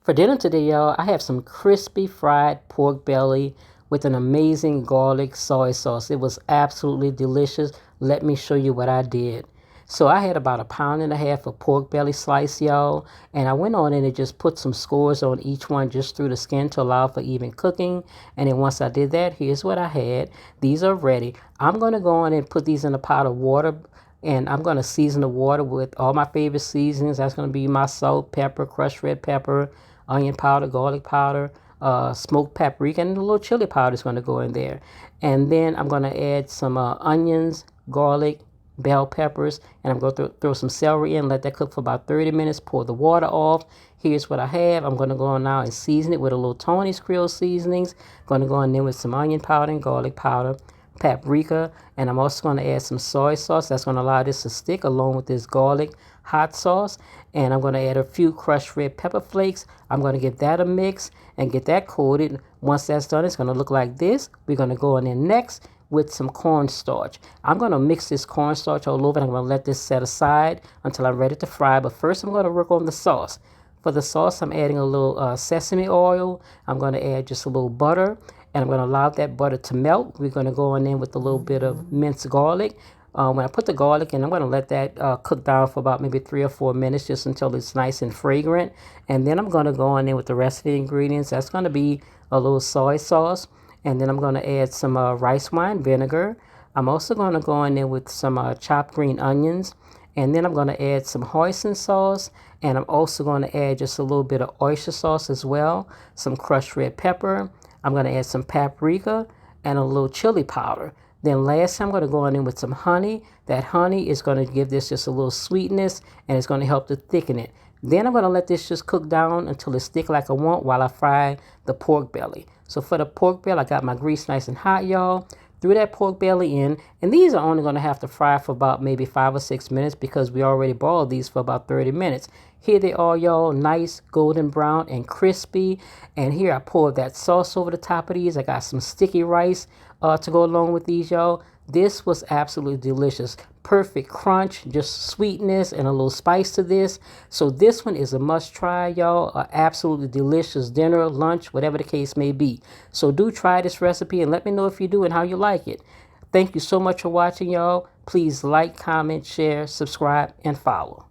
For dinner today, y'all, I have some crispy fried pork belly with an amazing garlic soy sauce. It was absolutely delicious. Let me show you what I did. So I had about 1.5 pounds of pork belly slice, y'all, and I went on in and just put some scores on each one just through the skin to allow for even cooking. And then once I did that, here's what I had. These are ready. I'm going to go on and put these in a pot of water, and I'm going to season the water with all my favorite seasonings. That's going to be my salt, pepper, crushed red pepper, onion powder, garlic powder, smoked paprika, and a little chili powder is going to go in there. And then I'm going to add some onions, garlic, bell peppers, and I'm going to throw some celery in, let that cook for about 30 minutes, pour the water off. Here's what I have. I'm going to go on now and season it with a little Tony's Creole seasonings. Going to go in there with some onion powder and garlic powder, paprika, and I'm also going to add some soy sauce. That's going to allow this to stick along with this garlic hot sauce. And I'm going to add a few crushed red pepper flakes. I'm going to give that a mix and get that coated. Once that's done, it's going to look like this. We're going to go in there next with some cornstarch. I'm going to mix this cornstarch all over, and I'm going to let this set aside until I'm ready to fry. But first, I'm going to work on the sauce. For the sauce, I'm adding a little sesame oil. I'm going to add just a little butter, and I'm going to allow that butter to melt. We're going to go in with a little bit of minced garlic. When I put the garlic in, I'm going to let that cook down for about maybe 3 or 4 minutes, just until it's nice and fragrant. And then I'm going to go in there with the rest of the ingredients. That's going to be a little soy sauce. And then I'm going to add some rice wine vinegar. I'm also going to go in there with some chopped green onions. And then I'm going to add some hoisin sauce. And I'm also going to add just a little bit of oyster sauce as well. Some crushed red pepper. I'm going to add some paprika and a little chili powder. Then last, I'm going to go in with some honey. That honey is going to give this just a little sweetness, and it's going to help to thicken it. Then I'm going to let this just cook down until it's thick like I want while I fry the pork belly. So for the pork belly, I got my grease nice and hot, y'all. Threw that pork belly in, and these are only going to have to fry for about maybe 5 or 6 minutes because we already boiled these for about 30 minutes. Here they are, y'all, nice golden brown and crispy. And here I poured that sauce over the top of these. I got some sticky rice to go along with these, y'all. This was absolutely delicious. Perfect crunch, just sweetness and a little spice to this. So this one is a must try, y'all. Absolutely delicious dinner, lunch, whatever the case may be. So do try this recipe and let me know if you do and how you like it. Thank you so much for watching, y'all. Please like, comment, share, subscribe, and follow.